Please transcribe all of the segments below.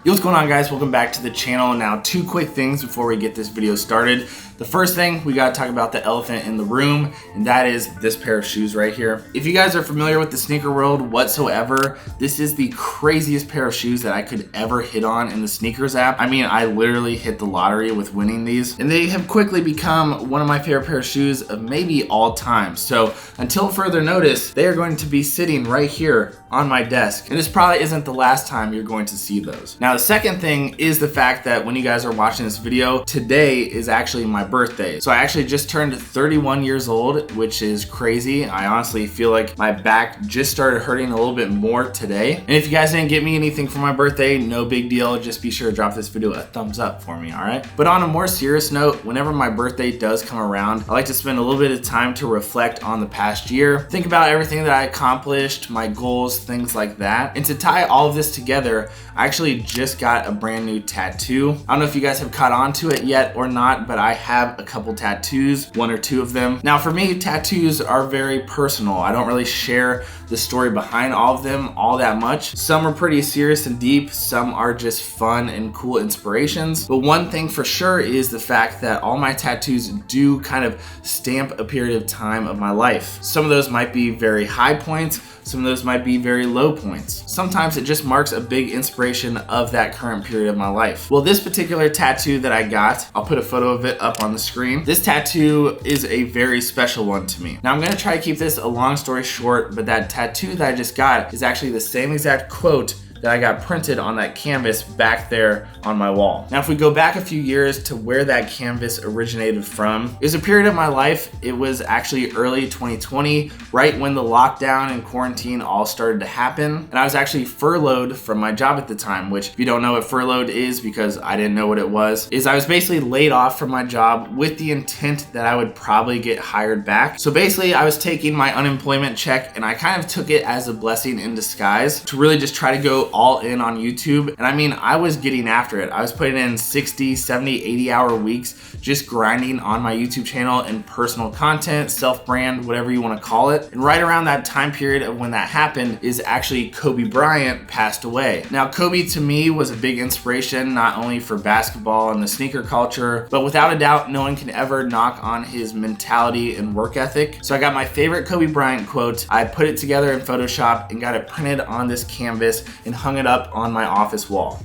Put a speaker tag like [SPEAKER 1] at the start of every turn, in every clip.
[SPEAKER 1] Yo, what's going on, guys? Welcome back to the channel. Now, two quick things before we get this video started. The first thing, we gotta talk about the elephant in the room, and that is this pair of shoes right here. If you guys are familiar with the sneaker world whatsoever, this is the craziest pair of shoes that I could ever hit on in the sneakers app. I mean, I literally hit the lottery with winning these, and they have quickly become one of my favorite pair of shoes of maybe all time. So until further notice, they are going to be sitting right here on my desk, and this probably isn't the last time you're going to see those. Now, the second thing is the fact that when you guys are watching this video, today is actually my birthday. So I actually just turned 31 years old, which is crazy. I honestly feel like my back just started hurting a little bit more today. And if you guys didn't get me anything for my birthday, no big deal. Just be sure to drop this video a thumbs up for me, all right? But on a more serious note, whenever my birthday does come around, I like to spend a little bit of time to reflect on the past year, think about everything that I accomplished, my goals, things like that. And to tie all of this together, I actually just got a brand new tattoo. I don't know if you guys have caught on to it yet or not, but I have a couple tattoos, one or two of them. Now for me, tattoos are very personal. I don't really share the story behind all of them all that much. Some are pretty serious and deep, some are just fun and cool inspirations. But one thing for sure is the fact that all my tattoos do kind of stamp a period of time of my life. Some of those might be very high points, some of those might be very low points. Sometimes it just marks a big inspiration of that current period of my life. Well, this particular tattoo that I got, I'll put a photo of it up on the screen. This tattoo is a very special one to me. Now I'm gonna try to keep this a long story short, but that tattoo that I just got is actually the same exact quote that I got printed on that canvas back there on my wall. Now, if we go back a few years to where that canvas originated from, it was a period of my life. It was actually early 2020, right when the lockdown and quarantine all started to happen. And I was actually furloughed from my job at the time, which if you don't know what furloughed is, because I didn't know what it was, is I was basically laid off from my job with the intent that I would probably get hired back. So basically I was taking my unemployment check and I kind of took it as a blessing in disguise to really just try to go all in on YouTube. And I mean, I was getting after it. I was putting in 60, 70, 80-hour weeks just grinding on my YouTube channel and personal content, self-brand, whatever you want to call it. And right around that time period of when that happened is actually Kobe Bryant passed away. Now, Kobe to me was a big inspiration, not only for basketball and the sneaker culture, but without a doubt, no one can ever knock on his mentality and work ethic. So I got my favorite Kobe Bryant quote, I put it together in Photoshop and got it printed on this canvas and hung it up on my office wall.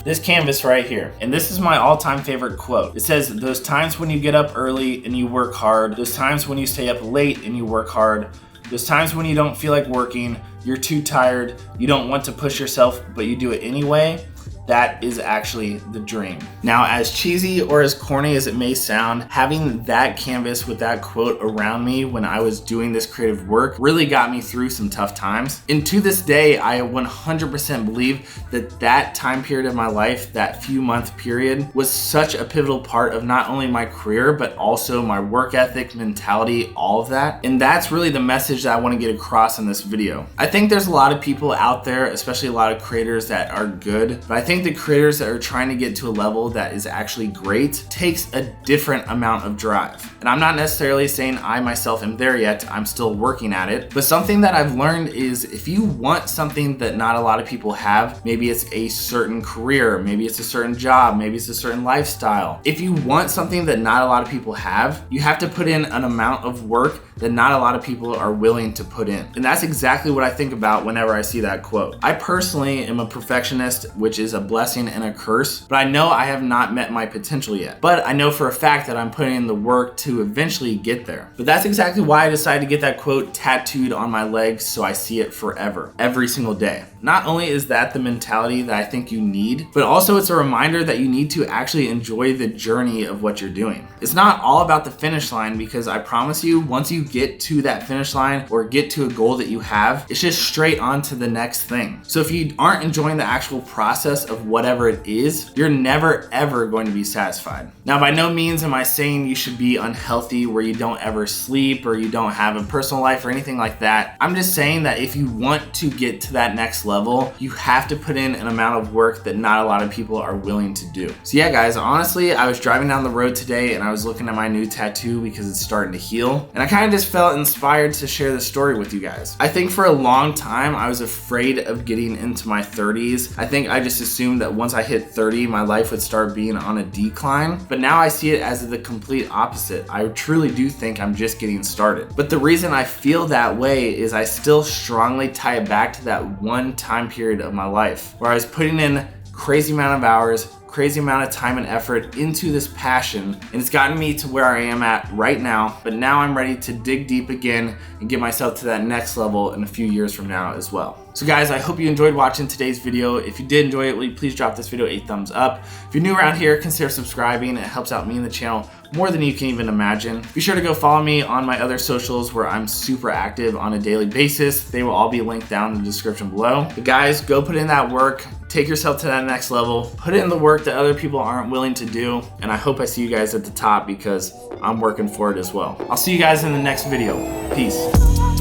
[SPEAKER 1] This canvas right here. And this is my all-time favorite quote. It says, those times when you get up early and you work hard, those times when you stay up late and you work hard, those times when you don't feel like working, you're too tired, you don't want to push yourself, but you do it anyway, that is actually the dream. Now, as cheesy or as corny as it may sound, having that canvas with that quote around me when I was doing this creative work really got me through some tough times. And to this day, I 100% believe that that time period of my life, that few month period, was such a pivotal part of not only my career, but also my work ethic, mentality, all of that. And that's really the message that I want to get across in this video. I think there's a lot of people out there, especially a lot of creators that are good, but I think the creators that are trying to get to a level that is actually great takes a different amount of drive. And I'm not necessarily saying I myself am there yet, I'm still working at it, but something that I've learned is if you want something that not a lot of people have, maybe it's a certain career, maybe it's a certain job, maybe it's a certain lifestyle. If you want something that not a lot of people have, you have to put in an amount of work that not a lot of people are willing to put in. And that's exactly what I think about whenever I see that quote. I personally am a perfectionist, which is a blessing and a curse, but I know I have not met my potential yet. But I know for a fact that I'm putting in the work to eventually get there. But that's exactly why I decided to get that quote tattooed on my legs so I see it forever, every single day. Not only is that the mentality that I think you need, but also it's a reminder that you need to actually enjoy the journey of what you're doing. It's not all about the finish line, because I promise you, once you get to that finish line or get to a goal that you have, it's just straight on to the next thing. So if you aren't enjoying the actual process of whatever it is, you're never ever going to be satisfied. Now, by no means am I saying you should be unhealthy where you don't ever sleep or you don't have a personal life or anything like that. I'm just saying that if you want to get to that next level, you have to put in an amount of work that not a lot of people are willing to do. So yeah guys, honestly, I was driving down the road today and I was looking at my new tattoo because it's starting to heal. And I kind of just felt inspired to share this story with you guys. I think for a long time, I was afraid of getting into my 30s. I think I just assumed that once I hit 30, my life would start being on a decline. But now I see it as the complete opposite. I truly do think I'm just getting started. But the reason I feel that way is I still strongly tie it back to that one time period of my life where I was putting in crazy amount of hours, crazy amount of time and effort into this passion, and it's gotten me to where I am at right now. But now I'm ready to dig deep again and get myself to that next level in a few years from now as well. So guys, I hope you enjoyed watching today's video. If you did enjoy it, will you please drop this video a thumbs up. If you're new around here, consider subscribing. It helps out me and the channel more than you can even imagine. Be sure to go follow me on my other socials where I'm super active on a daily basis. They will all be linked down in the description below. But guys, go put in that work, take yourself to that next level, put in the work that other people aren't willing to do, and I hope I see you guys at the top because I'm working for it as well. I'll see you guys in the next video. Peace.